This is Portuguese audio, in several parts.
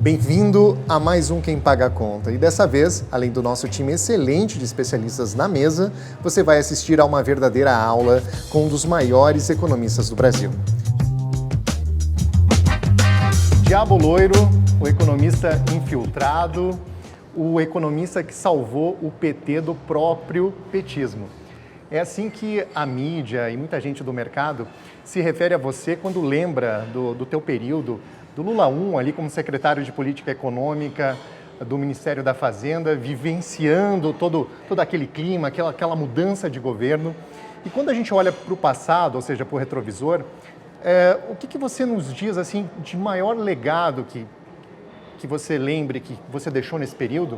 Bem-vindo a mais um Quem Paga a Conta. E dessa vez, além do nosso time excelente de especialistas na mesa, você vai assistir a uma verdadeira aula com um dos maiores economistas do Brasil. Diabo Loiro, o economista infiltrado, o economista que salvou o PT do próprio petismo. É assim que a mídia e muita gente do mercado se refere a você quando lembra do teu período, do Lula 1 ali como secretário de Política Econômica do Ministério da Fazenda, vivenciando todo aquele clima, aquela mudança de governo. E quando a gente olha para o passado, ou seja, para o retrovisor, o que você nos diz assim de maior legado que você lembre, que você deixou nesse período?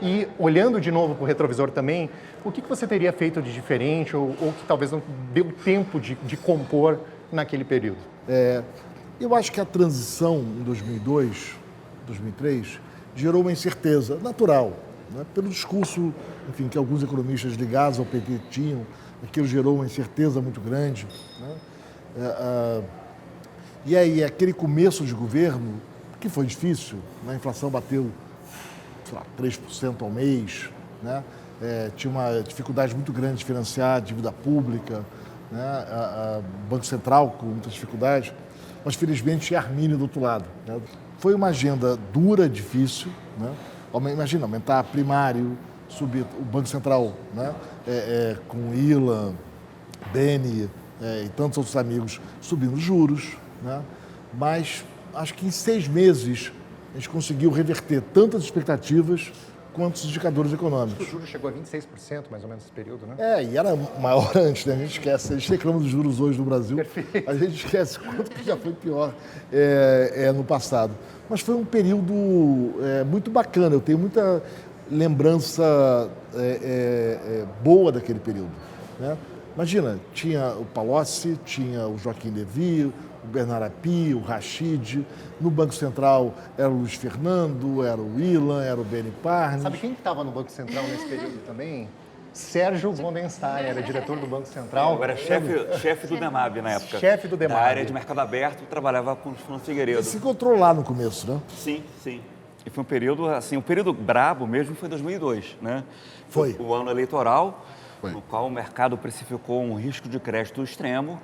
E olhando de novo para o retrovisor também, o que você teria feito de diferente ou que talvez não deu tempo de compor naquele período? Eu acho que a transição em 2002, 2003, gerou uma incerteza natural, né? Pelo discurso, enfim, que alguns economistas ligados ao PT tinham, aquilo gerou uma incerteza muito grande, né? E aí, aquele começo de governo, que foi difícil, né? A inflação bateu, sei lá, 3% ao mês, né? Tinha uma dificuldade muito grande de financiar a dívida pública, né? O Banco Central com muitas dificuldades, mas felizmente tinha Arminio do outro lado, né? Foi uma agenda dura, difícil, né? Imagina, aumentar primário, subir o Banco Central, né? Com o Ilan, Beni e tantos outros amigos subindo juros, né? Mas acho que em 6 meses a gente conseguiu reverter tantas expectativas quanto os indicadores econômicos. O juro chegou a 26% mais ou menos nesse período, né? E era maior antes, né? A gente esquece, a gente reclama dos juros hoje no Brasil, Perfeito. A gente esquece quanto que já foi pior no passado. Mas foi um período muito bacana, eu tenho muita lembrança boa daquele período, né? Imagina, tinha o Palocci, tinha o Joaquim Levy, o Bernard Api, o Rachid. No Banco Central era o Luiz Fernando, era o Ilan, era o Beni Parnes. Sabe quem estava no Banco Central nesse período também? Sérgio Gondenstein, era diretor do Banco Central. Eu era chefe do DEMAB na época. Chefe do DEMAB. Da área de mercado aberto, trabalhava com o Fernando Figueiredo. Ele se encontrou lá no começo, né? Sim, sim. E foi um período, assim, o período brabo mesmo foi 2002, né? Foi. O ano eleitoral, Foi. no qual o mercado precificou um risco de crédito extremo,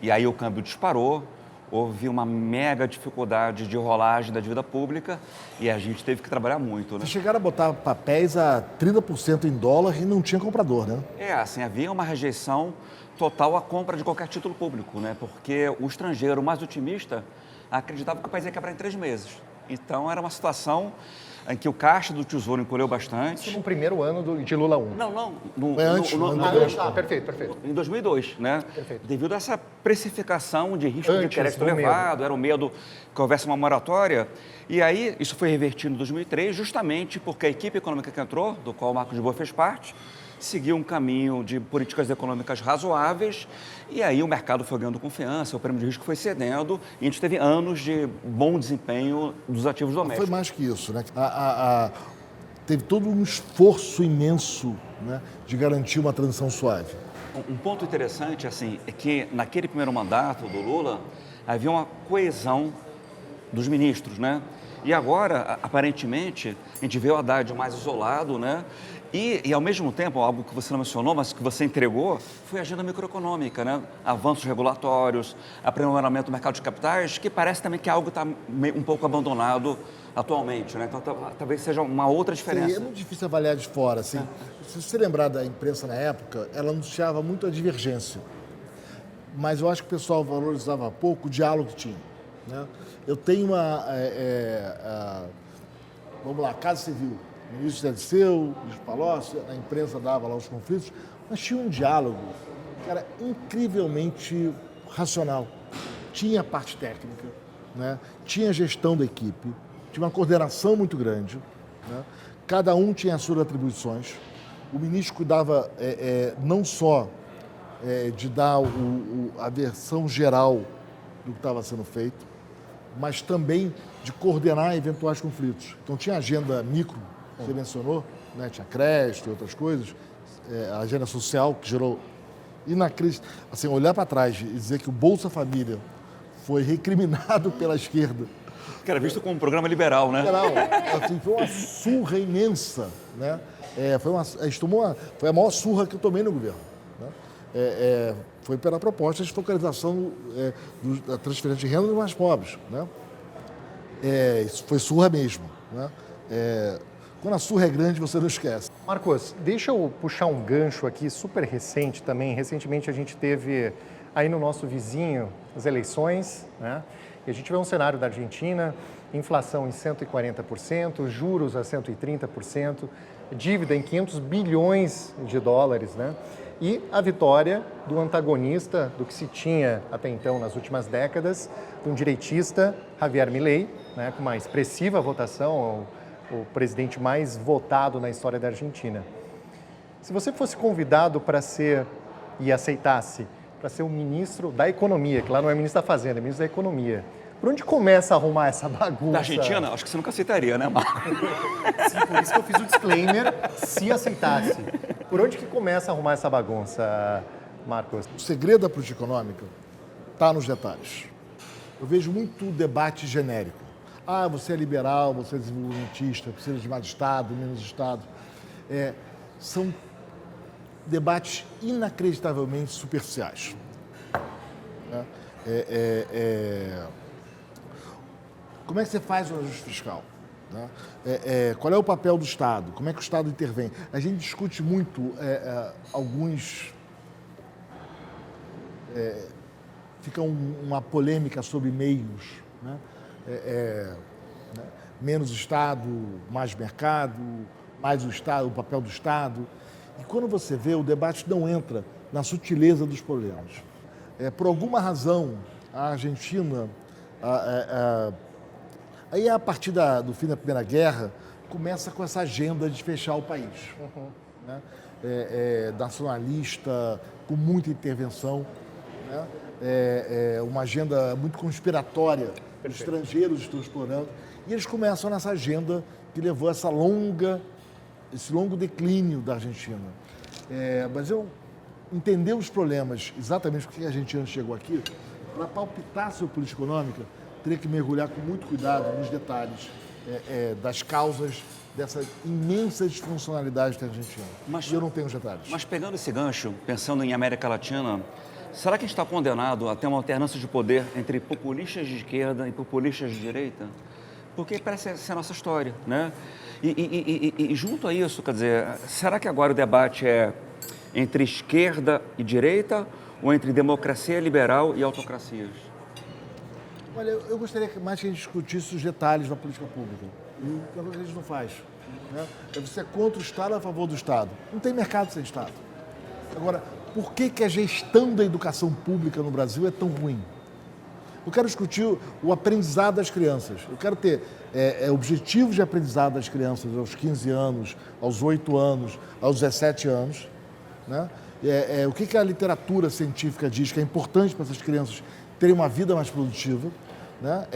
e aí o câmbio disparou, houve uma mega dificuldade de rolagem da dívida pública e a gente teve que trabalhar muito, né? Vocês chegaram a botar papéis a 30% em dólar e não tinha comprador, né? Assim, havia uma rejeição total à compra de qualquer título público, né? Porque o estrangeiro mais otimista acreditava que o país ia quebrar em 3 meses. Então, era uma situação em que o caixa do Tesouro encolheu bastante. Isso no primeiro ano de Lula 1. Não. Foi antes, Perfeito. Em 2002, né? Perfeito. Devido a essa precificação de risco Antes de crédito do elevado, era o medo que houvesse uma moratória. E aí, isso foi revertido em 2003, justamente porque a equipe econômica que entrou, do qual o Marcos de Boa fez parte, seguiu um caminho de políticas econômicas razoáveis, e aí o mercado foi ganhando confiança, o prêmio de risco foi cedendo, e a gente teve anos de bom desempenho dos ativos domésticos. Foi mais que isso, né? Teve todo um esforço imenso, né, de garantir uma transição suave. Um ponto interessante, assim, é que naquele primeiro mandato do Lula, havia uma coesão dos ministros, né? E agora, aparentemente, a gente vê o Haddad mais isolado, né? E, ao mesmo tempo, algo que você não mencionou, mas que você entregou, foi a agenda microeconômica, né? Avanços regulatórios, aprimoramento do mercado de capitais, que parece também que algo está um pouco abandonado atualmente, né? Então, talvez seja uma outra diferença. Sim, é muito difícil avaliar de fora, assim. Se você lembrar da imprensa na época, ela anunciava muito a divergência. Mas eu acho que o pessoal valorizava pouco o diálogo que tinha, né? Eu tenho vamos lá, Casa Civil. O ministro Dirceu, Luiz Palocci, a imprensa dava lá os conflitos, mas tinha um diálogo que era incrivelmente racional. Tinha a parte técnica, né? Tinha a gestão da equipe, tinha uma coordenação muito grande, né? Cada um tinha as suas atribuições. O ministro cuidava não só de dar a versão geral do que estava sendo feito, mas também de coordenar eventuais conflitos. Então tinha agenda micro, você mencionou, né? Tinha crédito e outras coisas, a agenda social que gerou inacreditável. Assim, olhar para trás e dizer que o Bolsa Família foi recriminado pela esquerda Que era visto como um programa liberal, né? Geral, assim, foi uma surra imensa, né? Foi a maior surra que eu tomei no governo, né? Foi pela proposta de focalização da transferência de renda dos mais pobres, né? Isso foi surra mesmo, né? Quando a surra é grande, você não esquece. Marcos, deixa eu puxar um gancho aqui super recente também. Recentemente a gente teve aí no nosso vizinho as eleições, né? E a gente vê um cenário da Argentina, inflação em 140%, juros a 130%, dívida em 500 bilhões de dólares, né? E a vitória do antagonista do que se tinha até então nas últimas décadas, de um direitista, Javier Milei, né, com uma expressiva votação, o presidente mais votado na história da Argentina. Se você fosse convidado para ser, e aceitasse, para ser o ministro da Economia, que lá não é ministro da Fazenda, é ministro da Economia, por onde começa a arrumar essa bagunça? Da Argentina? Acho que você nunca aceitaria, né, Marco? Sim, por isso que eu fiz o disclaimer, se aceitasse. Por onde que começa a arrumar essa bagunça, Marcos? O segredo da política econômica está nos detalhes. Eu vejo muito debate genérico. Ah, você é liberal, você é desenvolvimentista, precisa de mais Estado, menos Estado. São debates inacreditavelmente superficiais. Né? Como é que você faz o ajuste fiscal? Né? Qual é o papel do Estado? Como é que o Estado intervém? A gente discute muito alguns... fica uma polêmica sobre meios, né? Menos Estado, mais mercado, mais o Estado, o papel do Estado. E quando você vê, o debate não entra na sutileza dos problemas. Por alguma razão, a Argentina, aí a partir do fim da Primeira Guerra, começa com essa agenda de fechar o país. Né? Nacionalista, com muita intervenção, né? Uma agenda muito conspiratória. Os estrangeiros estão explorando. E eles começam nessa agenda que levou a esse longo declínio da Argentina. Mas eu entender os problemas, exatamente porque a Argentina chegou aqui, para palpitar sobre política econômica, teria que mergulhar com muito cuidado nos detalhes das causas dessa imensa disfuncionalidade da Argentina. E eu não tenho os detalhes. Mas pegando esse gancho, pensando em América Latina, será que a gente está condenado a ter uma alternância de poder entre populistas de esquerda e populistas de direita? Porque parece ser a nossa história, né? E junto a isso, quer dizer, será que agora o debate é entre esquerda e direita ou entre democracia liberal e autocracias? Olha, eu gostaria mais que a gente discutisse os detalhes da política pública. E é o que a gente não faz. Né? Você é contra o Estado ou a favor do Estado? Não tem mercado sem Estado. Agora, por que a gestão da educação pública no Brasil é tão ruim? Eu quero discutir o aprendizado das crianças. Eu quero ter objetivos de aprendizado das crianças aos 15 anos, aos 8 anos, aos 17 anos. Né? O que a literatura científica diz que é importante para essas crianças terem uma vida mais produtiva. Né?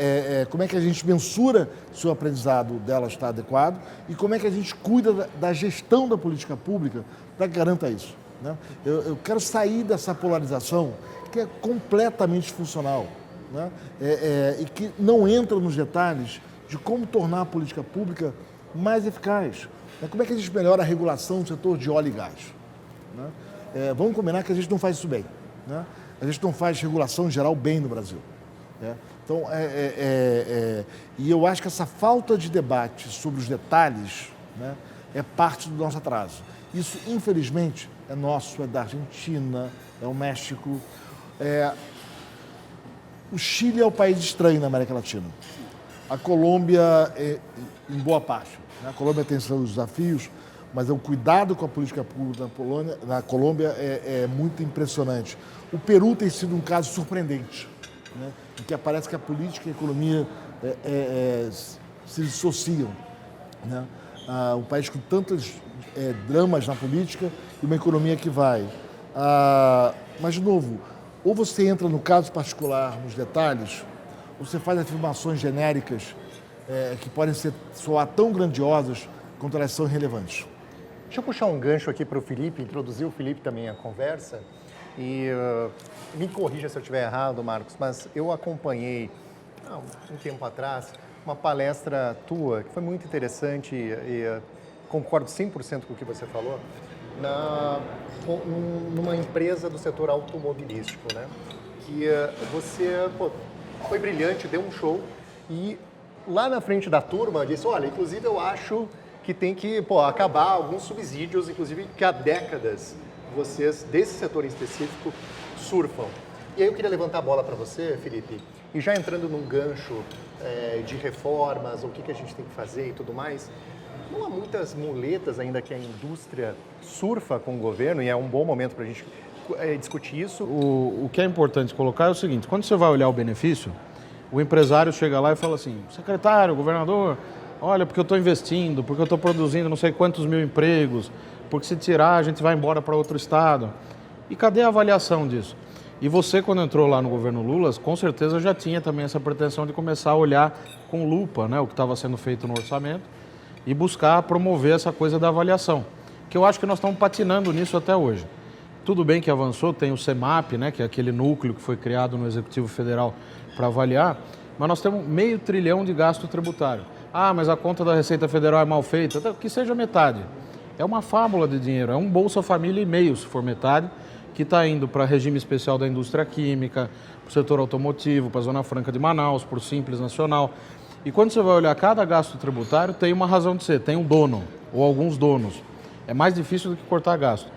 Como é que a gente mensura se o aprendizado delas está adequado e como é que a gente cuida da gestão da política pública para que garanta isso. Né? Eu quero sair dessa polarização que é completamente disfuncional, né? E que não entra nos detalhes de como tornar a política pública mais eficaz. Né? Como é que a gente melhora a regulação do setor de óleo e gás? Né? Vamos combinar que a gente não faz isso bem. Né? A gente não faz regulação em geral bem no Brasil. Né? Então, e eu acho que essa falta de debate sobre os detalhes, né, é parte do nosso atraso. Isso, infelizmente, é nosso, é da Argentina, é o México. O Chile é um país estranho na América Latina. A Colômbia, em boa parte. Né? A Colômbia tem seus desafios, mas o cuidado com a política pública na Colômbia é muito impressionante. O Peru tem sido um caso surpreendente, né? Em que parece que a política e a economia se dissociam. Né? Um país com tantos dramas na política e uma economia que vai. Mas, de novo, ou você entra no caso particular, nos detalhes, ou você faz afirmações genéricas que podem soar tão grandiosas quanto elas são irrelevantes. Deixa eu puxar um gancho aqui para o Felipe, introduzir o Felipe também à conversa. E me corrija se eu estiver errado, Marcos, mas eu acompanhei um tempo atrás, uma palestra tua, que foi muito interessante e concordo 100% com o que você falou, numa empresa do setor automobilístico, né? Que você foi brilhante, deu um show e lá na frente da turma disse, olha, inclusive eu acho que tem que acabar alguns subsídios, inclusive que há décadas vocês, desse setor em específico, surfam. E aí eu queria levantar a bola para você, Felipe, e já entrando num gancho de reformas, o que a gente tem que fazer e tudo mais, não há muitas muletas ainda que a indústria surfa com o governo, e é um bom momento para a gente discutir isso. O que é importante colocar é o seguinte, quando você vai olhar o benefício, o empresário chega lá e fala assim, secretário, governador, olha, porque eu estou investindo, porque eu estou produzindo não sei quantos mil empregos, porque se tirar a gente vai embora para outro estado. E cadê a avaliação disso? E você, quando entrou lá no governo Lula, com certeza já tinha também essa pretensão de começar a olhar com lupa, né, o que estava sendo feito no orçamento e buscar promover essa coisa da avaliação, que eu acho que nós estamos patinando nisso até hoje. Tudo bem que avançou, tem o CEMAP, né, que é aquele núcleo que foi criado no Executivo Federal para avaliar, mas nós temos 500 bilhão de gasto tributário. Ah, mas a conta da Receita Federal é mal feita, que seja metade. É uma fábula de dinheiro, é um Bolsa Família e meio, se for metade, que está indo para regime especial da indústria química, para o setor automotivo, para a Zona Franca de Manaus, para o Simples Nacional. E quando você vai olhar cada gasto tributário, tem uma razão de ser, tem um dono, ou alguns donos. É mais difícil do que cortar gasto.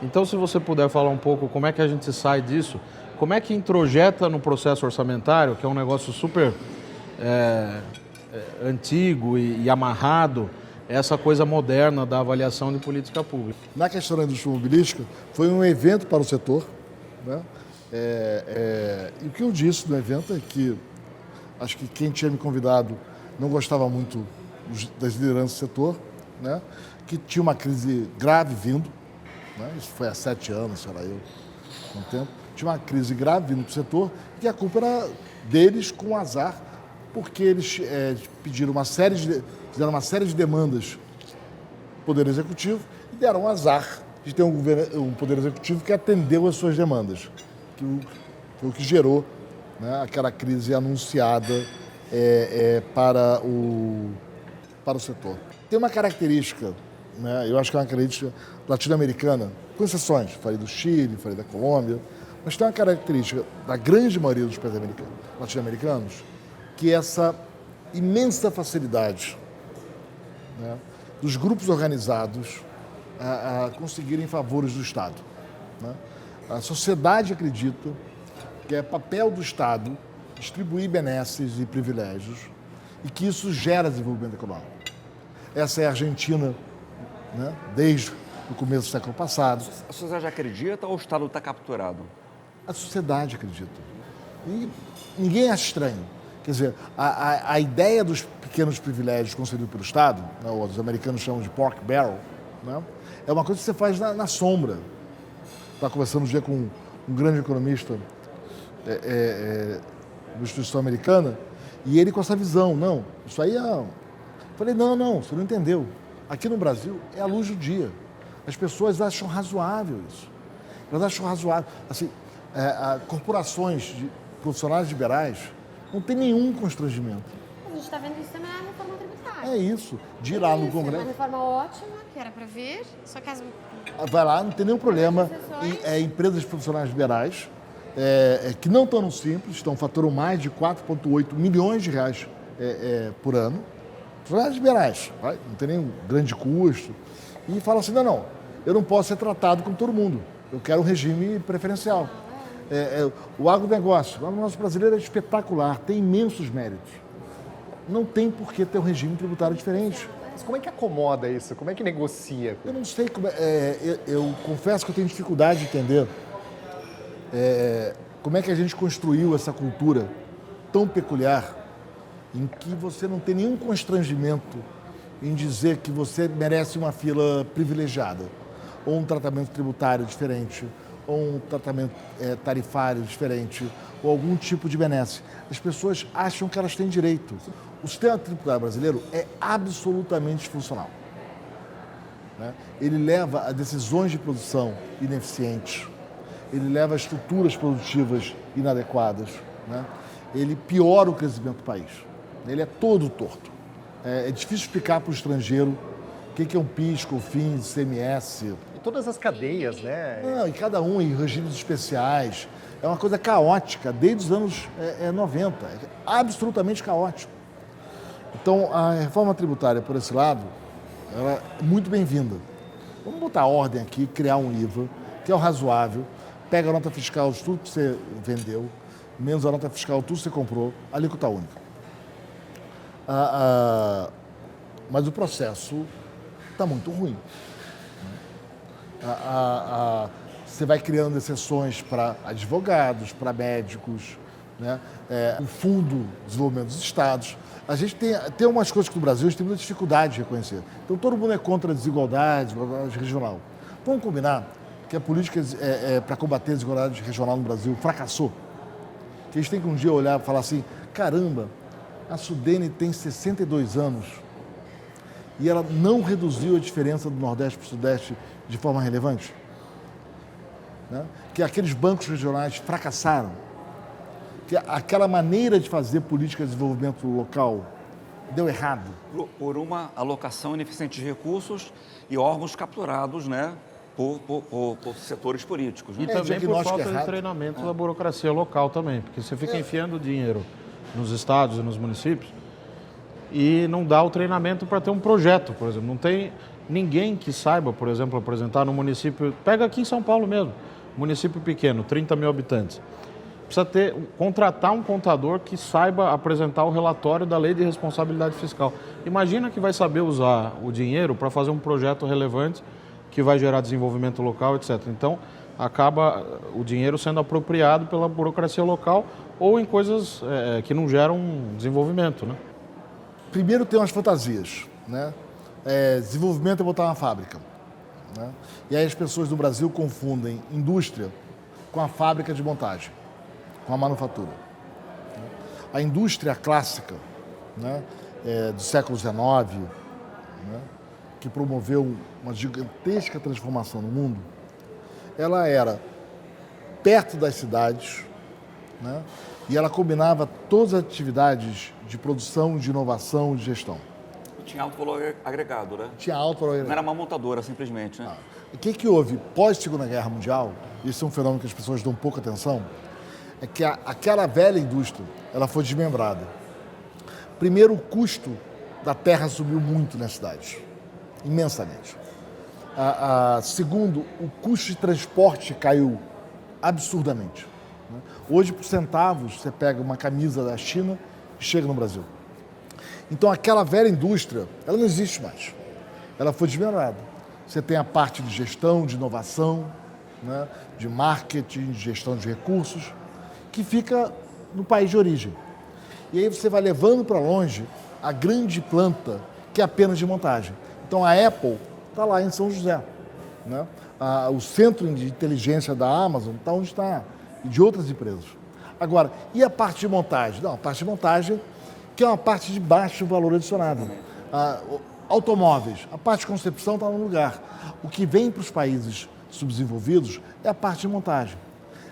Então, se você puder falar um pouco como é que a gente sai disso, como é que introjeta no processo orçamentário, que é um negócio super antigo e amarrado, essa coisa moderna da avaliação de política pública. Na questão da indústria automobilística, foi um evento para o setor, né? E o que eu disse no evento é que acho que quem tinha me convidado não gostava muito das lideranças do setor, né? Que tinha uma crise grave vindo, né? Isso foi há 7 anos, sei lá, com o tempo. Tinha uma crise grave vindo do setor e a culpa era deles com azar, porque eles fizeram uma série de demandas do Poder Executivo e deram azar de ter um Poder Executivo que atendeu às suas demandas, que foi o que gerou, né, aquela crise anunciada para o setor. Tem uma característica, né, eu acho que é uma característica latino-americana, com exceções, falei do Chile, falei da Colômbia, mas tem uma característica da grande maioria dos países latino-americanos, que é essa imensa facilidade, né, dos grupos organizados a conseguirem favores do Estado, né? A sociedade acredita que é papel do Estado distribuir benesses e privilégios e que isso gera desenvolvimento econômico. Essa é a Argentina, né, desde o começo do século passado. A sociedade acredita ou o Estado está capturado? A sociedade acredita. E ninguém acha estranho. Quer dizer, a ideia dos pequenos privilégios concedidos pelo Estado, né, os americanos chamam de pork barrel, né, é uma coisa que você faz na sombra. Estava conversando um dia com um grande economista da instituição americana, e ele com essa visão, não, isso aí é... Falei, não, você não entendeu. Aqui no Brasil é a luz do dia. As pessoas acham razoável isso. Elas acham razoável. Assim, corporações de profissionais liberais não tem nenhum constrangimento. A gente está vendo isso também na reforma tributária. É isso. De ir lá no É Congresso. uma reforma ótima, que era para vir, só que as... Vai lá, não tem nenhum problema. Empresas profissionais liberais que não estão no Simples, faturam mais de 4,8 milhões de reais por ano. Profissionais liberais, não tem nenhum grande custo. E falam assim, não, eu não posso ser tratado como todo mundo. Eu quero um regime preferencial. O agronegócio brasileiro é espetacular, tem imensos méritos. Não tem por que ter um regime tributário diferente. Mas como é que acomoda isso? Como é que negocia? Eu não sei como eu confesso que eu tenho dificuldade de entender como é que a gente construiu essa cultura tão peculiar em que você não tem nenhum constrangimento em dizer que você merece uma fila privilegiada, ou um tratamento tributário diferente, ou um tratamento tarifário diferente, ou algum tipo de benesse. As pessoas acham que elas têm direito. O sistema tributário brasileiro é absolutamente disfuncional, né? Ele leva a decisões de produção ineficientes, ele leva a estruturas produtivas inadequadas, né? ele piora o crescimento do país. Ele é todo torto. É difícil explicar para o estrangeiro o que é um PIS, COFINS, ICMS. E todas as cadeias, né? Não, e cada um em regimes especiais. É uma coisa caótica, desde os anos 90. É absolutamente caótico. Então, a reforma tributária, por esse lado, ela é muito bem-vinda. Vamos botar ordem aqui, criar um IVA, que é o razoável, pega a nota fiscal de tudo que você vendeu, menos a nota fiscal de tudo que você comprou, alíquota única. Mas o processo está muito ruim. Você vai criando exceções para advogados, para médicos, né? O Fundo de Desenvolvimento dos Estados. A gente tem umas coisas que no Brasil a gente tem muita dificuldade de reconhecer. Então todo mundo é contra a desigualdade regional. Vamos combinar que a política para combater a desigualdade regional no Brasil fracassou. Que a gente tem que um dia olhar e falar assim, caramba, a Sudene tem 62 anos e ela não reduziu a diferença do Nordeste para o Sudeste de forma relevante? Né? Que aqueles bancos regionais fracassaram, que aquela maneira de fazer política de desenvolvimento local deu errado. Por uma alocação ineficiente de recursos e órgãos capturados, né, por setores políticos. Né? E também por diagnóstico falta de treinamento da burocracia local também, porque você fica enfiando dinheiro nos estados e nos municípios e não dá o treinamento para ter um projeto, por exemplo. Não tem ninguém que saiba, por exemplo, apresentar no município... Pega aqui em São Paulo mesmo, município pequeno, 30 mil habitantes. Precisa contratar um contador que saiba apresentar o relatório da Lei de Responsabilidade Fiscal. Imagina que vai saber usar o dinheiro para fazer um projeto relevante que vai gerar desenvolvimento local, etc. Então, acaba o dinheiro sendo apropriado pela burocracia local ou em coisas que não geram desenvolvimento, né? Primeiro tem umas fantasias, né? Desenvolvimento é botar uma fábrica, né? E aí as pessoas do Brasil confundem indústria com a fábrica de montagem, com a manufatura. A indústria clássica, né, do século XIX, né, que promoveu uma gigantesca transformação no mundo, ela era perto das cidades, né, e ela combinava todas as atividades de produção, de inovação e de gestão. E tinha alto valor agregado, né? Tinha alto valor agregado. Não era uma montadora, simplesmente, né? O que houve pós-Segunda Guerra Mundial, isso é um fenômeno que as pessoas dão pouca atenção, é que aquela velha indústria, ela foi desmembrada. Primeiro, o custo da terra subiu muito nas cidades, imensamente. Segundo, o custo de transporte caiu absurdamente. Hoje, por centavos, você pega uma camisa da China e chega no Brasil. Então, aquela velha indústria, ela não existe mais. Ela foi desmembrada. Você tem a parte de gestão, de inovação, né, de marketing, de gestão de recursos, que fica no país de origem. E aí você vai levando para longe a grande planta, que é apenas de montagem. Então, a Apple está lá em São José, né? O centro de inteligência da Amazon está onde está, e de outras empresas. Agora, e a parte de montagem? Não, a parte de montagem, que é uma parte de baixo valor adicionado. Automóveis, a parte de concepção está no lugar. O que vem para os países subdesenvolvidos é a parte de montagem.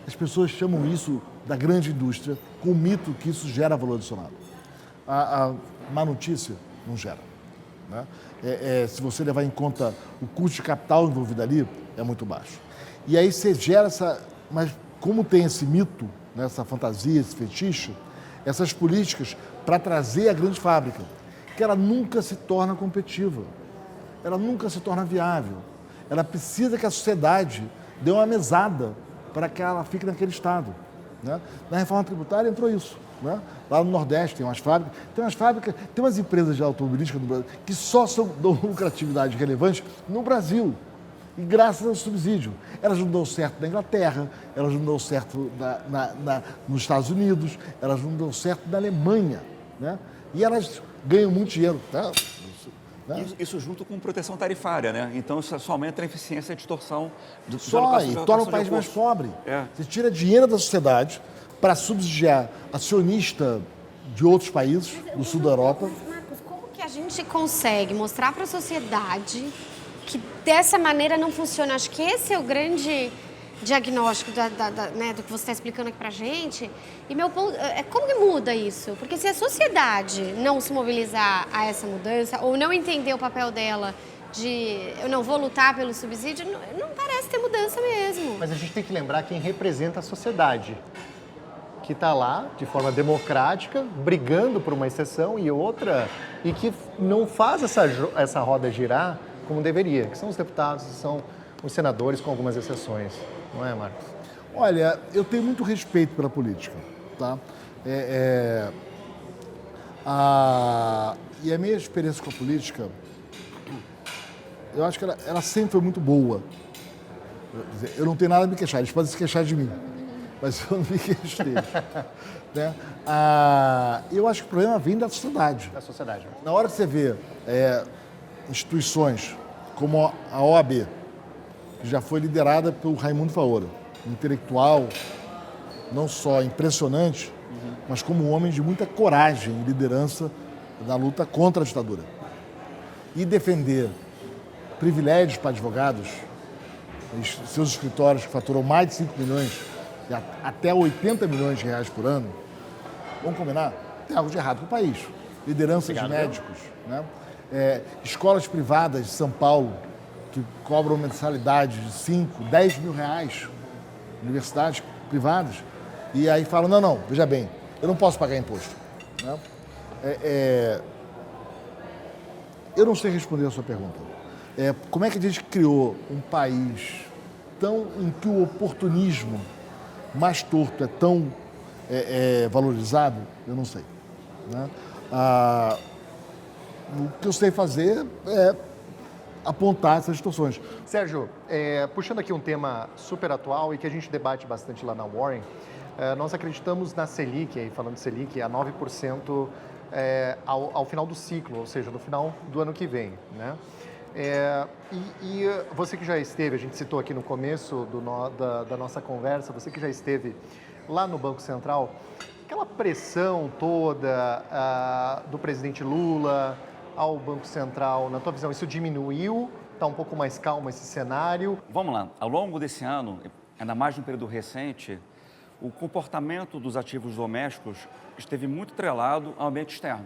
As pessoas chamam isso da grande indústria, com o mito que isso gera valor adicionado. A má notícia não gera, né? Se você levar em conta o custo de capital envolvido ali, é muito baixo. E aí você gera essa... Mas como tem esse mito, né, essa fantasia, esse fetiche, essas políticas para trazer a grande fábrica, que ela nunca se torna competitiva, ela nunca se torna viável. Ela precisa que a sociedade dê uma mesada para que ela fique naquele estado, né? Na reforma tributária entrou isso, né? Lá no Nordeste tem umas fábricas, tem umas empresas de automobilística no Brasil que só dão lucratividade relevante no Brasil. E graças ao subsídio. Elas não dão certo na Inglaterra, elas não dão certo nos Estados Unidos, elas não dão certo na Alemanha, né? E elas ganham muito dinheiro. Tá? Isso junto com proteção tarifária, né? Então isso só aumenta a eficiência e a distorção do e torna o país mais pobre. Você tira dinheiro da sociedade para subsidiar acionista de outros países, do sul da Europa. Marcos, como que a gente consegue mostrar para a sociedade que dessa maneira não funciona? Acho que esse é o grande diagnóstico né, do que você está explicando aqui pra gente. E meu ponto é como que muda isso? Porque se a sociedade não se mobilizar a essa mudança ou não entender o papel dela de eu não vou lutar pelo subsídio, não parece ter mudança mesmo. Mas a gente tem que lembrar quem representa a sociedade, que está lá de forma democrática, brigando por uma exceção e outra, e que não faz essa roda girar como deveria, que são os deputados, são os senadores, com algumas exceções. Não é, Marcos? Olha, eu tenho muito respeito pela política, tá? E a minha experiência com a política, eu acho que ela sempre foi muito boa. Eu não tenho nada a me queixar, eles podem se queixar de mim, mas eu não me queixo deles. Né? Eu acho que o problema vem da sociedade. Da sociedade. Na hora que você vê instituições como a OAB, que já foi liderada pelo Raimundo Faora, um intelectual não só impressionante, mas como um homem de muita coragem e liderança na luta contra a ditadura. E defender privilégios para advogados, seus escritórios que faturam mais de 5 milhões, até 80 milhões de reais por ano, vamos combinar? Tem algo de errado com o país. Lideranças de médicos, né? Escolas privadas de São Paulo, que cobram mensalidade de 5, 10 mil reais, universidades privadas, e aí falam, não, veja bem, eu não posso pagar imposto. Né? Eu não sei responder a sua pergunta. Como é que a gente criou um país em que o oportunismo mais torto é tão valorizado? Eu não sei. Né? O que eu sei fazer é apontar essas situações. Sérgio, puxando aqui um tema super atual e que a gente debate bastante lá na Warren, nós acreditamos na Selic, aí falando de Selic, a 9% ao final do ciclo, ou seja, no final do ano que vem, né? E você que já esteve, a gente citou aqui no começo da nossa conversa, você que já esteve lá no Banco Central, aquela pressão toda do presidente Lula ao Banco Central, na tua visão, isso diminuiu? Está um pouco mais calmo esse cenário? Vamos lá, ao longo desse ano, ainda mais no período recente, o comportamento dos ativos domésticos esteve muito atrelado ao ambiente externo.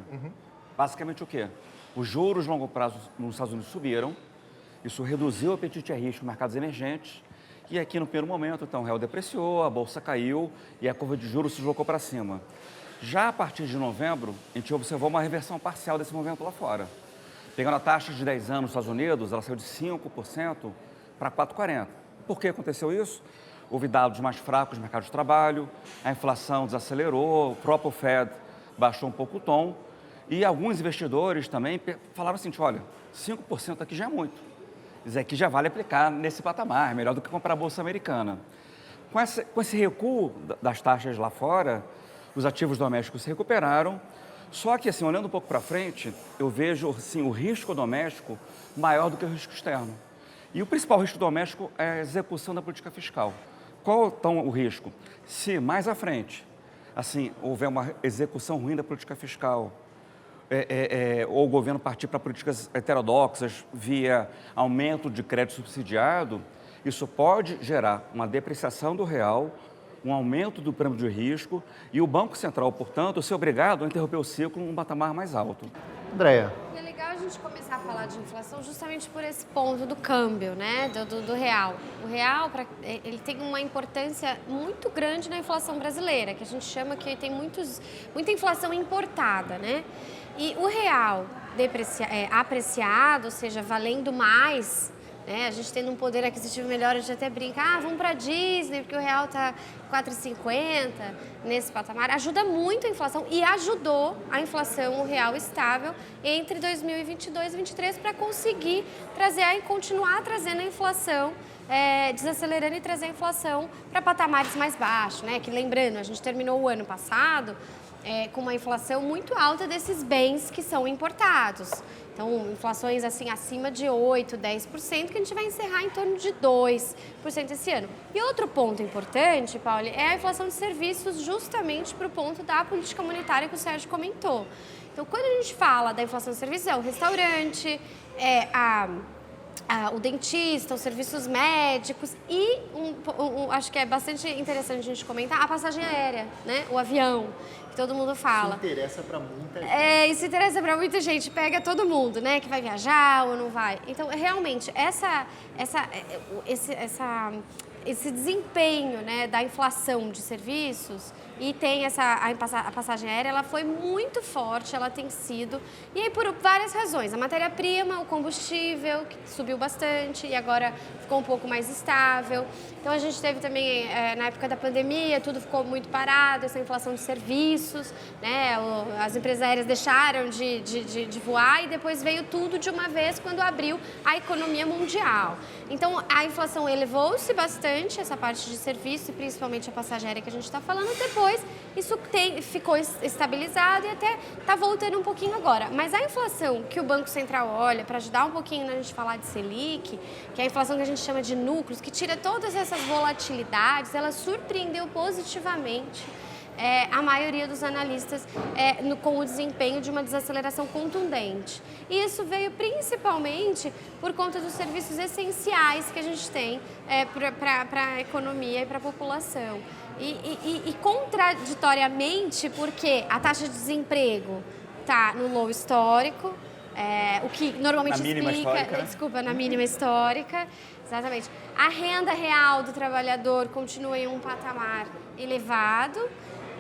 Basicamente o quê? Os juros de longo prazo nos Estados Unidos subiram, isso reduziu o apetite a risco em mercados emergentes, e aqui no primeiro momento, então, o real depreciou, a bolsa caiu e a curva de juros se deslocou para cima. Já a partir de novembro, a gente observou uma reversão parcial desse movimento lá fora. Pegando a taxa de 10 anos nos Estados Unidos, ela saiu de 5% para 4,40%. Por que aconteceu isso? Houve dados mais fracos no mercado de trabalho, a inflação desacelerou, o próprio Fed baixou um pouco o tom e alguns investidores também falaram assim, olha, 5% aqui já é muito. Isso aqui já vale aplicar nesse patamar, melhor do que comprar a Bolsa Americana. Com esse recuo das taxas lá fora, os ativos domésticos se recuperaram, só que, assim, olhando um pouco para frente, eu vejo assim, o risco doméstico maior do que o risco externo. E o principal risco doméstico é a execução da política fiscal. Qual então o risco? Se mais à frente, assim, houver uma execução ruim da política fiscal, ou o governo partir para políticas heterodoxas via aumento de crédito subsidiado, isso pode gerar uma depreciação do real, um aumento do prêmio de risco e o Banco Central, portanto, ser obrigado a interromper o ciclo num patamar mais alto. Andréa. E é legal a gente começar a falar de inflação justamente por esse ponto do câmbio, né, do real. O real, ele tem uma importância muito grande na inflação brasileira, que a gente chama que tem muita inflação importada, né? E o real apreciado, ou seja, valendo mais, né? A gente tendo um poder aquisitivo melhor, a gente até brinca, vamos para a Disney, porque o real está 4,50 nesse patamar. Ajuda muito a inflação e ajudou a inflação, o real estável, entre 2022 e 2023 para conseguir continuar trazendo a inflação, desacelerando e trazer a inflação para patamares mais baixos, né? Que lembrando, a gente terminou o ano passado com uma inflação muito alta desses bens que são importados. Então, inflações assim acima de 8%, 10%, que a gente vai encerrar em torno de 2% esse ano. E outro ponto importante, Paulo, é a inflação de serviços, justamente para o ponto da política monetária que o Sérgio comentou. Então, quando a gente fala da inflação de serviços, é o restaurante, o dentista, os serviços médicos e, acho que é bastante interessante a gente comentar, a passagem aérea, né? O avião, que todo mundo fala. Isso interessa para muita gente. Isso interessa para muita gente, pega todo mundo, né? Que vai viajar ou não vai. Então, realmente, esse desempenho, né, da inflação de serviços e tem a passagem aérea, ela foi muito forte, ela tem sido, e aí por várias razões. A matéria-prima, o combustível, que subiu bastante e agora ficou um pouco mais estável. Então a gente teve também, na época da pandemia, tudo ficou muito parado, essa inflação de serviços, né? As empresas aéreas deixaram de voar e depois veio tudo de uma vez quando abriu a economia mundial. Então a inflação elevou-se bastante, essa parte de serviço e principalmente a passagem aérea que a gente está falando. Depois isso ficou estabilizado e até está voltando um pouquinho agora. Mas a inflação que o Banco Central olha, para ajudar um pouquinho a gente falar de Selic, que é a inflação que a gente chama de núcleos, que tira todas essas volatilidades, ela surpreendeu positivamente a maioria dos analistas com o desempenho de uma desaceleração contundente. E isso veio principalmente por conta dos serviços essenciais que a gente tem para a economia e para a população. E contraditoriamente, porque a taxa de desemprego está no low histórico, o que normalmente na mínima histórica, né? Desculpa, na mínima histórica, exatamente. A renda real do trabalhador continua em um patamar elevado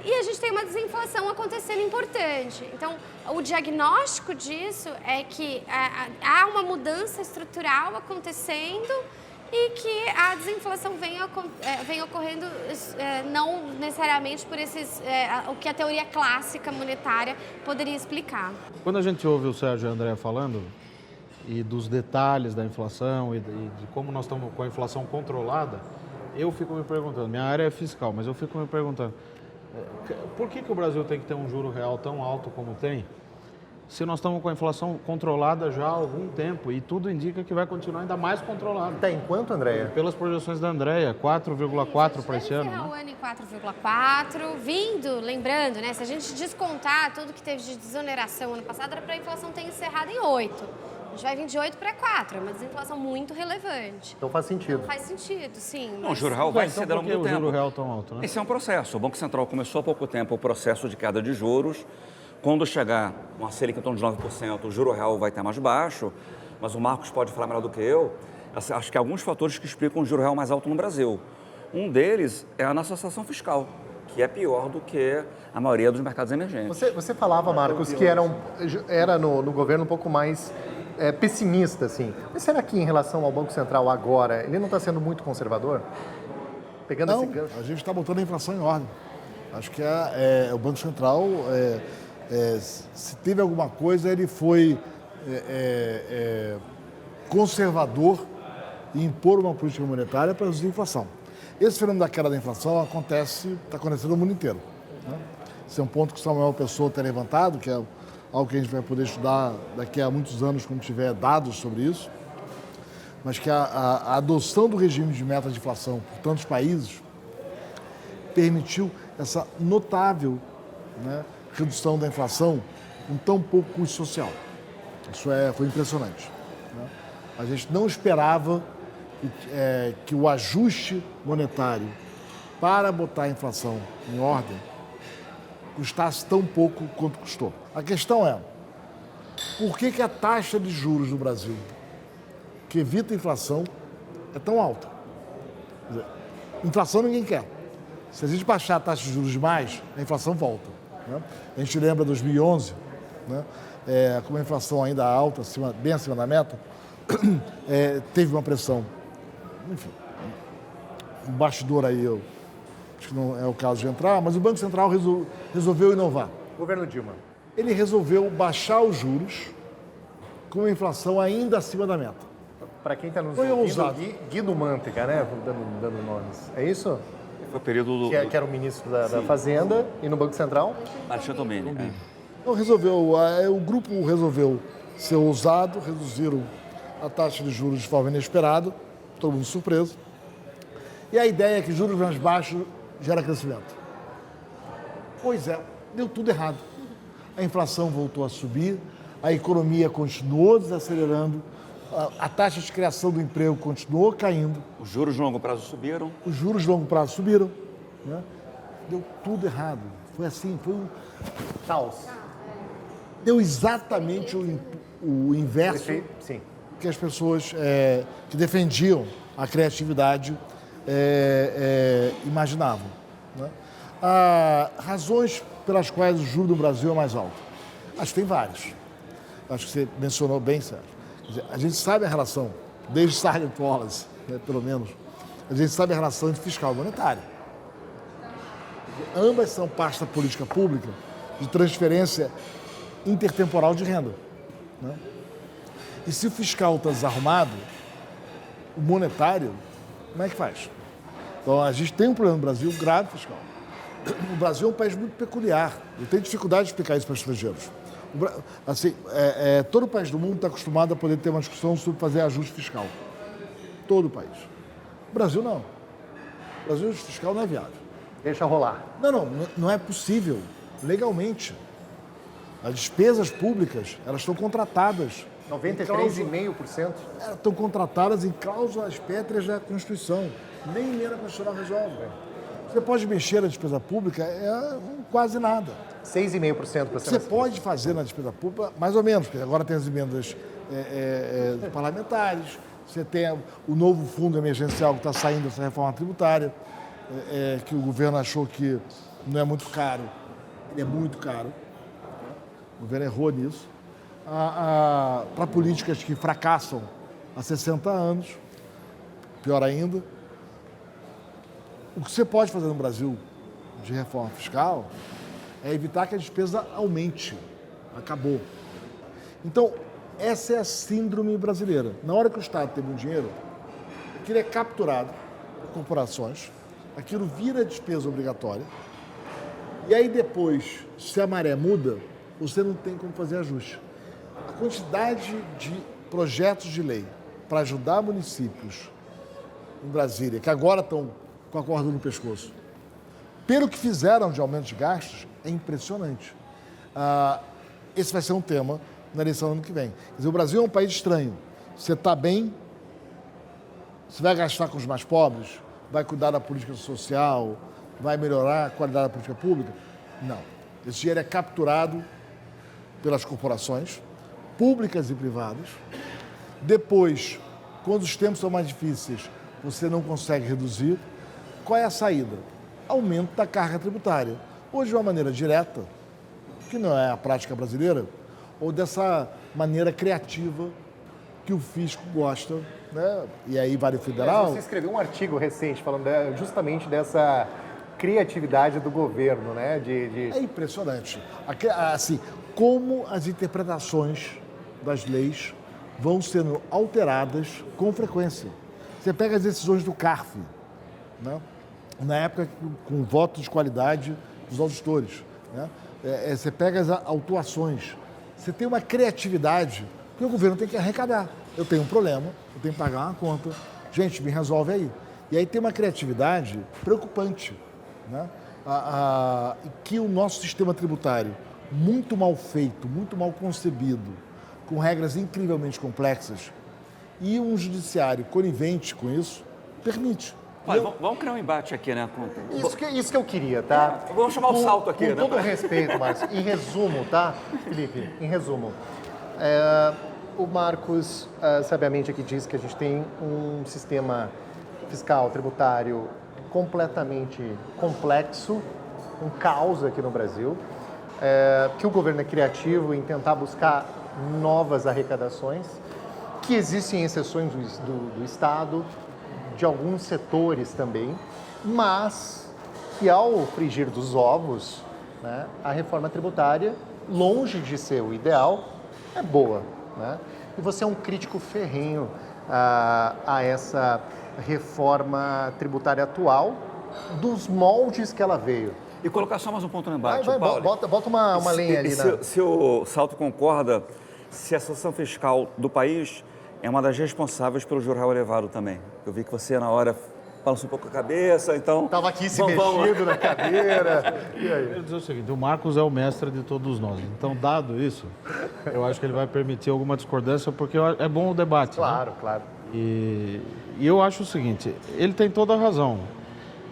e a gente tem uma desinflação acontecendo importante. Então, o diagnóstico disso é que há uma mudança estrutural acontecendo e que a desinflação vem ocorrendo não necessariamente por o que a teoria clássica monetária poderia explicar. Quando a gente ouve o Sérgio e a Andrea falando e dos detalhes da inflação e de como nós estamos com a inflação controlada, eu fico me perguntando, minha área é fiscal, mas eu fico me perguntando, por que o Brasil tem que ter um juro real tão alto como tem, se nós estamos com a inflação controlada já há algum tempo e tudo indica que vai continuar ainda mais controlada? Até enquanto, Andréia? Pelas projeções da Andrea, 4,4 para esse ano, né? O ano em 4,4, lembrando, né? Se a gente descontar tudo que teve de desoneração ano passado, era para a inflação ter encerrado em 8. A gente vai vir de 8 para 4, é uma desinflação muito relevante. Então faz sentido. Então faz sentido, sim. Não, o juro real vai ceder ao Por que muito o juro tempo. real tão alto, né? Esse é um processo. O Banco Central começou há pouco tempo o processo de queda de juros. Quando chegar uma Selic em torno de 9%, o juro real vai estar mais baixo, mas o Marcos pode falar melhor do que eu. Acho que há alguns fatores que explicam o juro real mais alto no Brasil. Um deles é a nossa situação fiscal, que é pior do que a maioria dos mercados emergentes. Você falava, Marcos, que era no governo um pouco mais pessimista, assim. Mas será que em relação ao Banco Central agora, ele não está sendo muito conservador? Pegando esse gancho. A gente está botando a inflação em ordem. Acho que o Banco Central, se teve alguma coisa, ele foi conservador em impor uma política monetária para reduzir a inflação. Esse fenômeno da queda da inflação está acontecendo no mundo inteiro, né? Esse é um ponto que o Samuel Pessoa tem levantado, que é algo que a gente vai poder estudar daqui a muitos anos, quando tiver dados sobre isso. Mas que a adoção do regime de meta de inflação por tantos países permitiu essa notável, né, redução da inflação com tão pouco custo social. Isso foi impressionante, né? A gente não esperava que o ajuste monetário para botar a inflação em ordem custasse tão pouco quanto custou. A questão é, por que a taxa de juros no Brasil, que evita a inflação, é tão alta? Quer dizer, inflação ninguém quer. Se a gente baixar a taxa de juros demais, a inflação volta, né? A gente lembra 2011, né? Com a inflação ainda alta, bem acima da meta, teve uma pressão. Enfim, um bastidor aí, eu acho que não é o caso de entrar, mas o Banco Central resolveu inovar. Governo Dilma. Ele resolveu baixar os juros com a inflação ainda acima da meta. Para quem está nos Foi ouvindo, ousado. Guido Mantega, né? Dando nomes. É isso? Foi o período do Que era o ministro da Fazenda e no Banco Central. Alexandre Tomini. Então o grupo resolveu ser ousado, reduziram a taxa de juros de forma inesperada, todo mundo surpreso. E a ideia é que juros mais baixos gera crescimento. Pois é, deu tudo errado. A inflação voltou a subir, a economia continuou desacelerando, A taxa de criação do emprego continuou caindo, Os juros de longo prazo subiram. os juros de longo prazo subiram, né? Deu tudo errado. Foi assim, foi um... Caos. Deu exatamente o inverso Sim. que as pessoas que defendiam a criatividade imaginavam, né? Razões pelas quais o juro do Brasil é mais alto. Acho que tem vários. Acho que você mencionou bem, Sérgio. Quer dizer, a gente sabe a relação, desde Sargent Wallace, né, pelo menos, a gente sabe a relação entre fiscal e monetário. Ambas são parte da política pública de transferência intertemporal de renda, né? E se o fiscal está desarrumado, o monetário, como é que faz? Então, a gente tem um problema no Brasil grave fiscal. O Brasil é um país muito peculiar. Eu tenho dificuldade de explicar isso para estrangeiros. Assim, todo o país do mundo está acostumado a poder ter uma discussão sobre fazer ajuste fiscal. Todo o país. O Brasil não. O Brasil, o ajuste fiscal não é viável. Deixa rolar. Não é possível, legalmente. As despesas públicas, elas estão contratadas. 93,5%. Estão contratadas em cláusulas pétreas da Constituição. Nem emenda constitucional resolve. Você pode mexer na despesa pública, quase nada. 6,5% para Você pode fazer na despesa pública, mais ou menos, porque agora tem as emendas parlamentares, você tem o novo fundo emergencial que está saindo dessa reforma tributária, que o governo achou que não é muito caro. Ele é muito caro. O governo errou nisso. Para políticas que fracassam há 60 anos, pior ainda. O que você pode fazer no Brasil de reforma fiscal é evitar que a despesa aumente. Acabou. Então, essa é a síndrome brasileira. Na hora que o Estado tem muito dinheiro, aquilo é capturado por corporações, aquilo vira despesa obrigatória, e aí depois, se a maré muda, você não tem como fazer ajuste. A quantidade de projetos de lei para ajudar municípios em Brasília, que agora estão com a corda no pescoço, pelo que fizeram de aumento de gastos, é impressionante. Esse vai ser um tema na eleição do ano que vem. Quer dizer, o Brasil é um país estranho. Você está bem, você vai gastar com os mais pobres, vai cuidar da política social, vai melhorar a qualidade da política pública? Não. Esse dinheiro é capturado pelas corporações, públicas e privadas. Depois, quando os tempos são mais difíceis, você não consegue reduzir. Qual é a saída? Aumento da carga tributária. Ou de uma maneira direta, que não é a prática brasileira, ou dessa maneira criativa que o fisco gosta, né? E aí vale o federal. Você escreveu um artigo recente falando justamente dessa criatividade do governo, né? É impressionante. Assim, como as interpretações das leis vão sendo alteradas com frequência. Você pega as decisões do CARF, né? Na época com voto de qualidade dos auditores, né? Você pega as autuações. Você tem uma criatividade que o governo tem que arrecadar. Eu tenho um problema, eu tenho que pagar uma conta. Gente, me resolve aí. E aí tem uma criatividade preocupante, né? Que o nosso sistema tributário, muito mal feito, muito mal concebido, com regras incrivelmente complexas, e um judiciário conivente com isso, permite. Olha, vamos criar um embate aqui, né? Isso que eu queria, tá? Vamos chamar o salto aqui, com né? todo o respeito, Marcos. Em resumo, tá, Felipe? Em resumo. O Marcos, sabiamente aqui diz que a gente tem um sistema fiscal, tributário completamente complexo, um caos aqui no Brasil, que o governo é criativo em tentar buscar novas arrecadações, que existem exceções do Estado, de alguns setores também, mas que ao frigir dos ovos, né, a reforma tributária, longe de ser o ideal, é boa, né? E você é um crítico ferrenho a essa reforma tributária atual, dos moldes que ela veio. E colocar só mais um ponto no embate, Vai, Paulo. bota uma lenha ali. Se o Salto concorda, se a situação fiscal do país é uma das responsáveis pelo juro real elevado também. Eu vi que você, na hora, balança um pouco a cabeça, então... Estava aqui se vamos- mexendo na cadeira. E Eu aí? quero dizer o seguinte, o Marcos é o mestre de todos nós. Então, dado isso, eu acho que ele vai permitir alguma discordância, porque é bom o debate. né? Claro, claro. E eu acho o seguinte, ele tem toda a razão.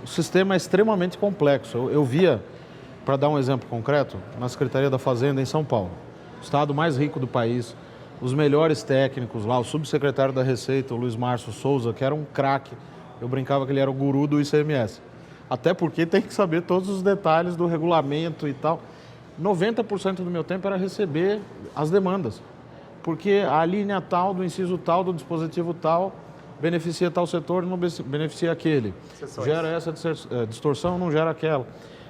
O sistema é extremamente complexo. Eu via, para dar um exemplo concreto, na Secretaria da Fazenda em São Paulo, o estado mais rico do país, os melhores técnicos lá, o subsecretário da Receita, o Luiz Márcio Souza, que era um craque. Eu brincava que ele era o guru do ICMS. Até porque tem que saber todos os detalhes do regulamento e tal. 90% do meu tempo era receber as demandas. Porque a linha tal, do inciso tal, do dispositivo tal, beneficia tal setor, não beneficia aquele. Exceções. Gera essa distorção, não gera aquela.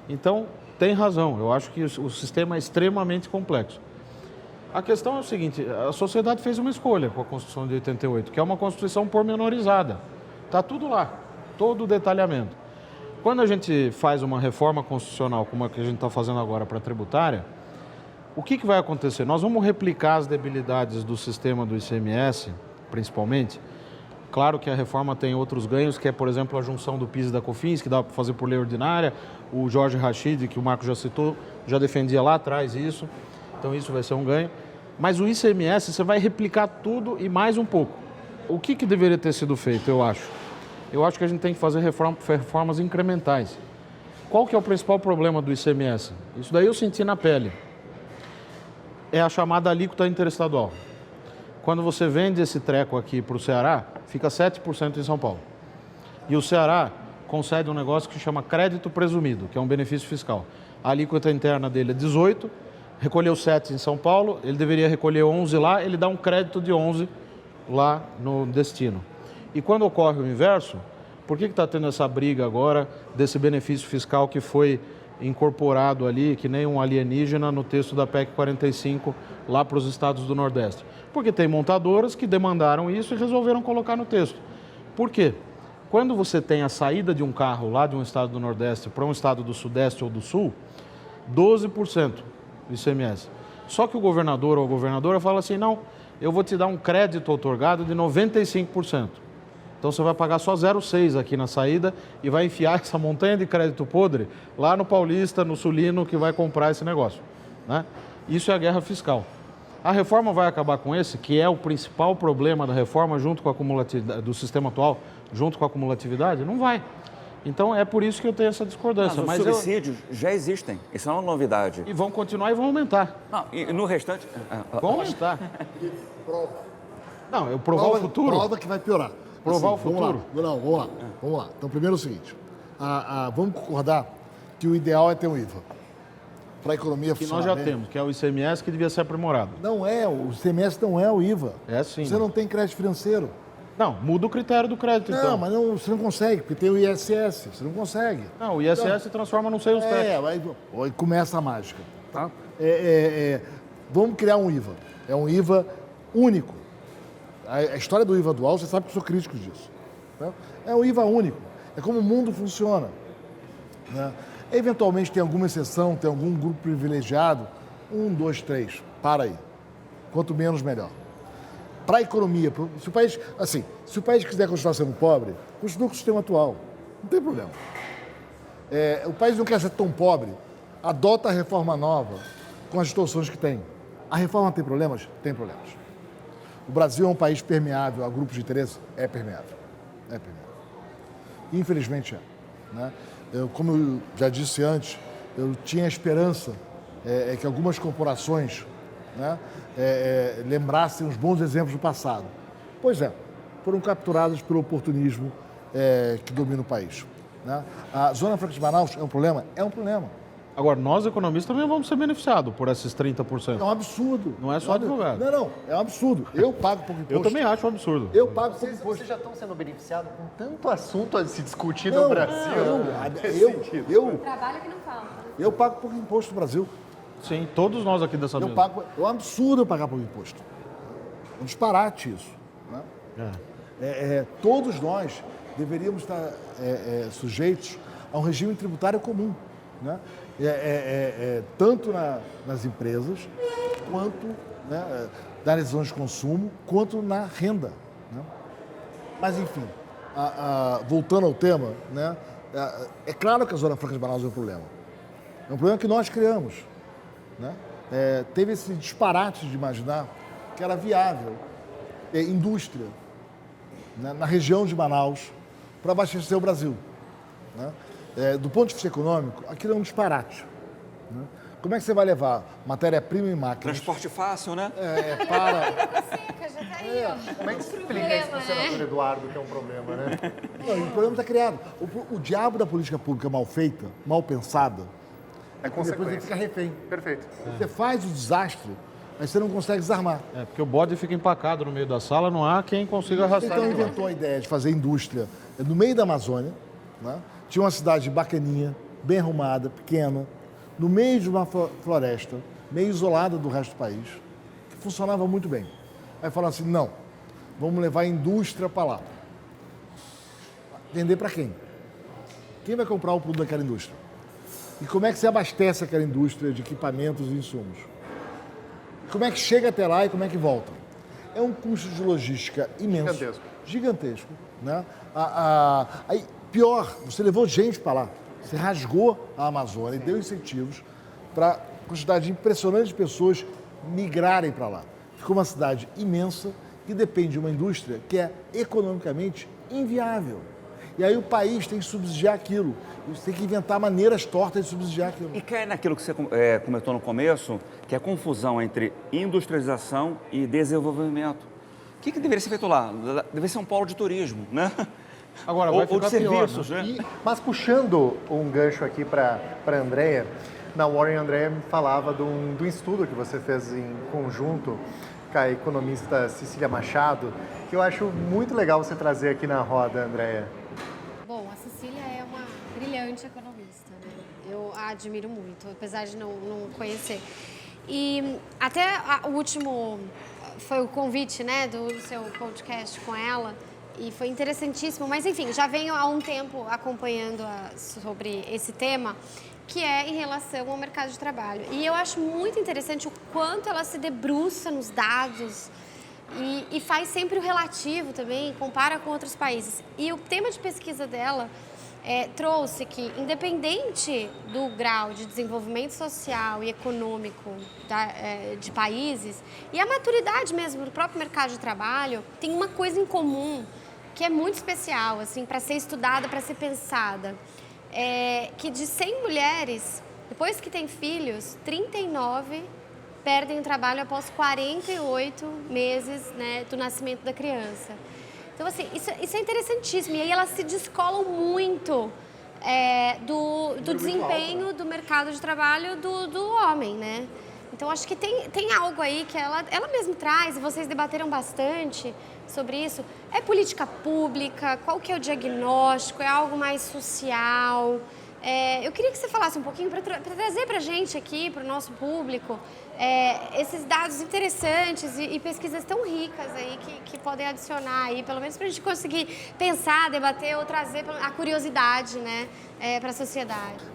Então, tem razão. Eu acho que o sistema é extremamente complexo. A questão é o seguinte, a sociedade fez uma escolha com a Constituição de 88, que é uma Constituição pormenorizada. Está tudo lá, todo o detalhamento. Quando a gente faz uma reforma constitucional, como a que a gente está fazendo agora para a tributária, o que vai acontecer? Nós vamos replicar as debilidades do sistema do ICMS, principalmente. Claro que a reforma tem outros ganhos, que é, por exemplo, a junção do PIS e da COFINS, que dá para fazer por lei ordinária. O Jorge Rachid, que o Marco já citou, já defendia lá atrás isso. Então, isso vai ser um ganho. Mas o ICMS, você vai replicar tudo e mais um pouco. O que deveria ter sido feito, eu acho? Eu acho que a gente tem que fazer reformas incrementais. Qual que é o principal problema do ICMS? Isso daí eu senti na pele. É a chamada alíquota interestadual. Quando você vende esse treco aqui para o Ceará, fica 7% em São Paulo. E o Ceará concede um negócio que se chama crédito presumido, que é um benefício fiscal. A alíquota interna dele é 18%, recolheu 7 em São Paulo, ele deveria recolher 11 lá, ele dá um crédito de 11 lá no destino. E quando ocorre o inverso, por que está tendo essa briga agora desse benefício fiscal que foi incorporado ali, que nem um alienígena, no texto da PEC 45, lá para os estados do Nordeste? Porque tem montadoras que demandaram isso e resolveram colocar no texto. Por quê? Quando você tem a saída de um carro lá de um estado do Nordeste para um estado do Sudeste ou do Sul, 12% do ICMS. Só que o governador ou a governadora fala assim, não, eu vou te dar um crédito outorgado de 95%. Então você vai pagar só 0,6 aqui na saída e vai enfiar essa montanha de crédito podre lá no paulista, no sulino, que vai comprar esse negócio. Né? Isso é a guerra fiscal. A reforma vai acabar com esse, que é o principal problema da reforma junto com a acumulatividade, do sistema atual, junto com a acumulatividade? Não vai. Então é por isso que eu tenho essa discordância. Mas os subsídios já existem, isso não é uma novidade. E vão continuar e vão aumentar. Não, e no restante... Vão aumentar. Prova. Não, eu provar o futuro. Prova que vai piorar. Provar o Vamos lá. futuro. Não, vamos lá. Então, primeiro é o seguinte. Vamos concordar que o ideal é ter um IVA. Para a economia Que funcionar nós já bem. temos, que é o ICMS, que devia ser aprimorado. Não é, o ICMS não é o IVA. É sim. Você não tem crédito financeiro. Não, muda o critério do crédito, Não, então. mas não, você não consegue, porque tem o ISS. Você não consegue. Não, o ISS se transforma num sales tax. Aí começa a mágica. Tá? Vamos criar um IVA. É um IVA único. A história do IVA dual, você sabe que eu sou crítico disso. Tá? É um IVA único. É como o mundo funciona. Né? Eventualmente tem alguma exceção, tem algum grupo privilegiado. 1, 2, 3. Para aí. Quanto menos, melhor. Para a economia, se o país quiser continuar sendo pobre, continua com o sistema atual. Não tem problema. O país não quer ser tão pobre, adota a reforma nova com as distorções que tem. A reforma tem problemas? Tem problemas. O Brasil é um país permeável a grupos de interesse? É permeável. É permeável. Infelizmente é. Né? Como eu já disse antes, eu tinha a esperança que algumas corporações, né, lembrassem os bons exemplos do passado. Pois é, foram capturadas pelo oportunismo que domina o país. Né? A Zona Franca de Manaus é um problema? É um problema. Agora, nós economistas também vamos ser beneficiados por esses 30%. É um absurdo. Não é só advogado. Não, é um absurdo. Eu pago pouco imposto. Eu também acho um absurdo. Eu pago pouco imposto. Vocês já estão sendo beneficiados com tanto assunto a se discutir Não, no Brasil. Trabalho que não falta. Eu pago pouco imposto no Brasil. Sim, todos nós aqui dessa mesa. É um absurdo eu pagar pouco imposto. É um disparate isso. Né? Todos nós deveríamos estar sujeitos a um regime tributário comum. Né? Tanto nas empresas, quanto na decisão de consumo, quanto na renda. Né? Mas, enfim, voltando ao tema, né? É claro que a Zona Franca de Manaus é um problema. É um problema que nós criamos, né? Teve esse disparate de imaginar que era viável indústria, né, na região de Manaus para abastecer o Brasil, né? Do ponto de vista econômico, aquilo é um disparate, né? Como é que você vai levar matéria-prima e máquinas? Transporte fácil, né? Para... Seca, já tá aí, ó. Como é que se explica isso para o senador Eduardo, que é um problema, né? Não, o problema está criado. O diabo da política pública mal feita, mal pensada, É depois ele consequência. fica refém. Perfeito. Você faz o desastre, mas você não consegue desarmar. Porque o bode fica empacado no meio da sala, não há quem consiga arrastar Então ele lá. inventou a ideia de fazer indústria no meio da Amazônia, né? Tinha uma cidade bacaninha, bem arrumada, pequena, no meio de uma floresta, meio isolada do resto do país, que funcionava muito bem. Aí falaram assim, não, vamos levar a indústria para lá. Vender para quem? Quem vai comprar o produto daquela indústria? E como é que se abastece aquela indústria de equipamentos e insumos? Como é que chega até lá e como é que volta? É um custo de logística imenso. Gigantesco. Gigantesco, né? Aí, pior, você levou gente para lá. Você rasgou a Amazônia e deu incentivos para a quantidade impressionante de pessoas migrarem para lá. Ficou uma cidade imensa que depende de uma indústria que é economicamente inviável. E aí o país tem que subsidiar aquilo. Você tem que inventar maneiras tortas de subsidiar aquilo. E cai naquilo que você comentou no começo, que é a confusão entre industrialização e desenvolvimento. O que deveria ser feito lá? Deveria ser um polo de turismo, né? Agora, vai ou de ficar pior, serviços, né? Mas puxando um gancho aqui para a Andrea, na Warren, a Andrea me falava do estudo que você fez em conjunto com a economista Cecília Machado, que eu acho muito legal você trazer aqui na roda, Andrea. Bom, a Cecília é uma brilhante economista, né? Eu a admiro muito, apesar de não conhecer. E até o último foi o convite, né, do seu podcast com ela, e foi interessantíssimo. Mas, enfim, já venho há um tempo acompanhando sobre esse tema, que é em relação ao mercado de trabalho. E eu acho muito interessante o quanto ela se debruça nos dados e faz sempre o relativo também, compara com outros países. E o tema de pesquisa dela trouxe que, independente do grau de desenvolvimento social e econômico de países, e a maturidade mesmo do próprio mercado de trabalho, tem uma coisa em comum que é muito especial, assim, para ser estudada, para ser pensada. Que de 100 mulheres, depois que têm filhos, 39 perdem o trabalho após 48 meses, né, do nascimento da criança. Então, assim, isso é interessantíssimo. E aí elas se descolam muito do desempenho do mercado de trabalho do homem, né? Então, acho que tem algo aí que ela mesma traz, e vocês debateram bastante sobre isso. É política pública? Qual que é o diagnóstico? É algo mais social? Eu queria que você falasse um pouquinho para trazer para a gente aqui, para o nosso público, esses dados interessantes e pesquisas tão ricas aí que podem adicionar aí, pelo menos para a gente conseguir pensar, debater ou trazer a curiosidade, né, para a sociedade.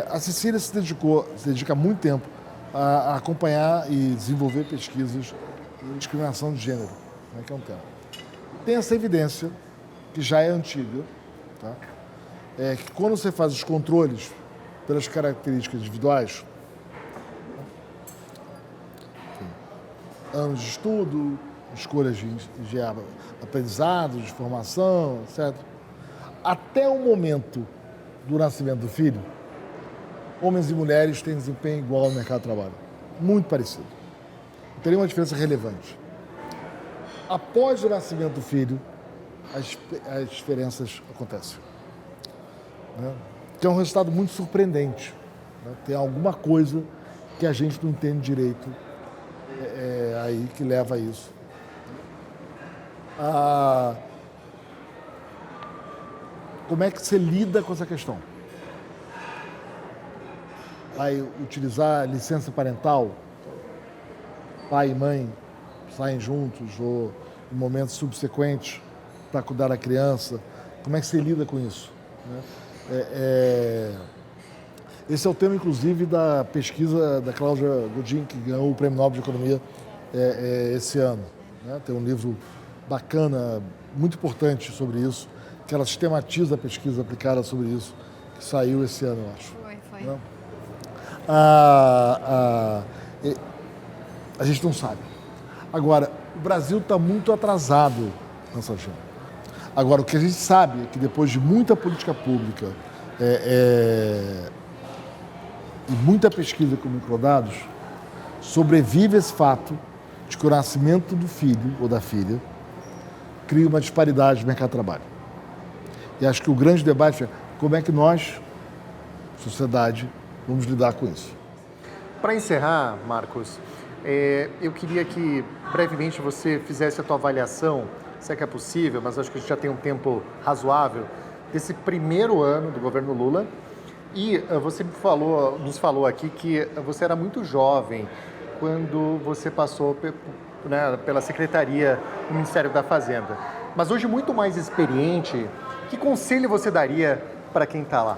A Cecília se dedica há muito tempo a acompanhar e desenvolver pesquisas de discriminação de gênero, né, que é um tema. Tem essa evidência, que já é antiga, tá? Que quando você faz os controles pelas características individuais, anos de estudo, escolhas de aprendizado, de formação, etc. Até o momento do nascimento do filho, homens e mulheres têm desempenho igual no mercado de trabalho. Muito parecido. Não teria uma diferença relevante. Após o nascimento do filho, as diferenças acontecem. Né? Que é um resultado muito surpreendente. Né? Tem alguma coisa que a gente não entende direito aí que leva a isso. Como é que você lida com essa questão? Vai utilizar licença parental? Pai e mãe saem juntos ou em momentos subsequentes para cuidar da criança? Como é que você lida com isso? Né? Esse é o tema, inclusive, da pesquisa da Cláudia Godin, que ganhou o Prêmio Nobel de Economia esse ano. Né? Tem um livro bacana, muito importante sobre isso, que ela sistematiza a pesquisa aplicada sobre isso, que saiu esse ano, eu acho. Foi. Né? A gente não sabe. Agora, o Brasil está muito atrasado nessa agenda. Agora, o que a gente sabe é que depois de muita política pública e muita pesquisa com microdados, sobrevive esse fato de que o nascimento do filho ou da filha cria uma disparidade no mercado de trabalho. E acho que o grande debate é como é que nós, sociedade, vamos lidar com isso. Para encerrar, Marcos, eu queria que brevemente você fizesse a tua avaliação, se é que é possível, mas acho que a gente já tem um tempo razoável, desse primeiro ano do governo Lula. E você nos falou aqui que você era muito jovem quando você passou pela Secretaria do Ministério da Fazenda. Mas hoje muito mais experiente, que conselho você daria para quem está lá?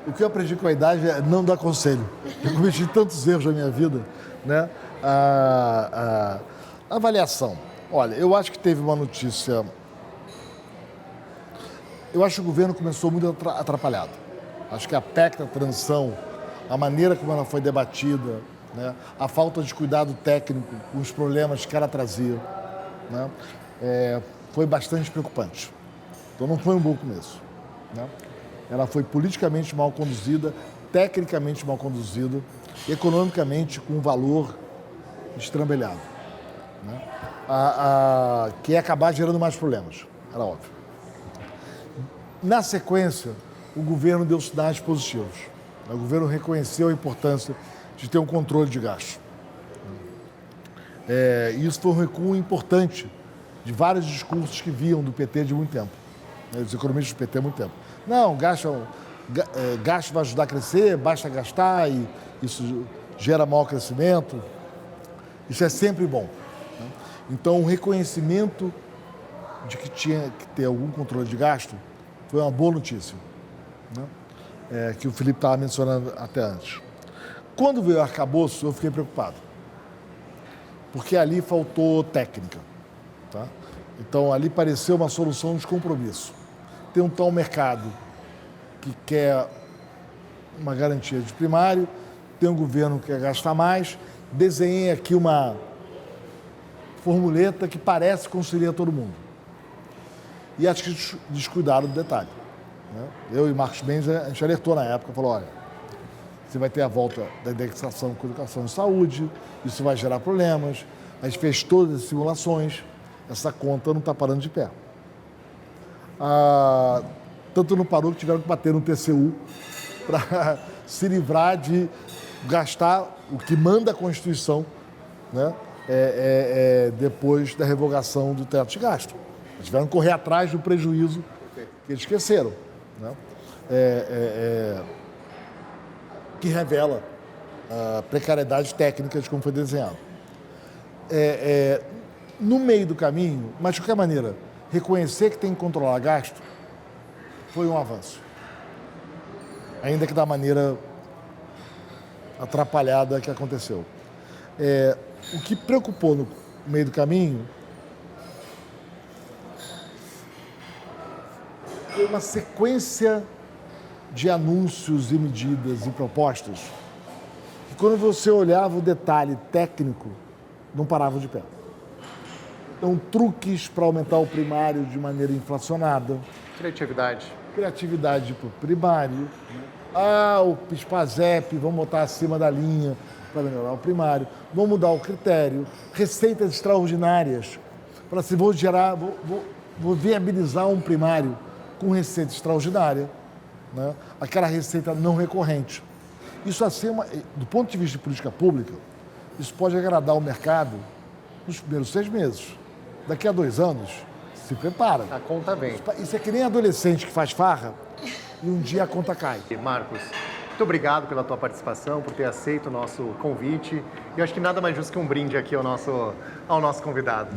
O que eu aprendi com a idade é não dar conselho. Eu cometi tantos erros na minha vida, né? A avaliação. Olha, eu acho que teve uma notícia... Eu acho que o governo começou muito atrapalhado. Acho que a PEC da transição, a maneira como ela foi debatida, né? A falta de cuidado técnico com os problemas que ela trazia, né? Foi bastante preocupante. Então não foi um bom começo, né? Ela foi politicamente mal conduzida, tecnicamente mal conduzida, economicamente com um valor estrambelhado, né? Que ia acabar gerando mais problemas, era óbvio. Na sequência, o governo deu sinais positivos. O governo reconheceu a importância de ter um controle de gasto. E isso foi um recuo importante de vários discursos que viam do PT de muito tempo, né? Os economistas do PT há muito tempo. Não, gasto vai ajudar a crescer, basta gastar e isso gera maior crescimento. Isso é sempre bom, né? Então, o reconhecimento de que tinha que ter algum controle de gasto foi uma boa notícia, né? Que o Felipe estava mencionando até antes. Quando veio o arcabouço, eu fiquei preocupado, porque ali faltou técnica, tá? Então, ali pareceu uma solução de compromisso. Tem um tal mercado que quer uma garantia de primário, tem um governo que quer gastar mais, desenhei aqui uma formuleta que parece conciliar todo mundo. E acho que descuidaram do detalhe, né? Eu e Marcos Mendes, a gente alertou na época, falou, olha, você vai ter a volta da indexação com educação e saúde, isso vai gerar problemas, a gente fez todas as simulações, essa conta não está parando de pé. Tanto não parou que tiveram que bater no TCU para se livrar de gastar o que manda a Constituição, né? Depois da revogação do teto de gasto. Eles tiveram que correr atrás do prejuízo que eles esqueceram, né? Que revela a precariedade técnica de como foi desenhado. No meio do caminho, mas de qualquer maneira, reconhecer que tem que controlar gasto foi um avanço. Ainda que da maneira atrapalhada que aconteceu. O que preocupou no meio do caminho foi uma sequência de anúncios e medidas e propostas que, quando você olhava o detalhe técnico, não paravam de pé. Então, truques para aumentar o primário de maneira inflacionada. Criatividade Para o primário. O PIS/PASEP, vamos botar acima da linha para melhorar o primário. Vamos mudar o critério. Receitas extraordinárias. Para se vou viabilizar um primário com receita extraordinária, né? Aquela receita não recorrente. Isso, assim, do ponto de vista de política pública, isso pode agradar o mercado nos primeiros 6 meses. Daqui a 2 anos, se prepara. A conta vem. Isso é que nem adolescente que faz farra e um dia a conta cai. Marcos, muito obrigado pela tua participação, por ter aceito o nosso convite. E eu acho que nada mais justo que um brinde aqui ao nosso convidado.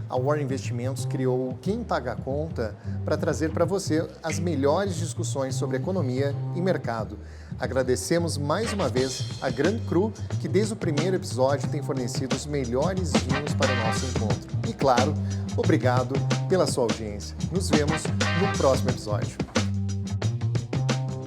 A Warren Investimentos criou o Quem Paga a Conta para trazer para você as melhores discussões sobre economia e mercado. Agradecemos mais uma vez a Grand Cru, que desde o primeiro episódio tem fornecido os melhores vinhos para o nosso encontro. E claro, Obrigado pela sua audiência. Nos vemos no próximo episódio.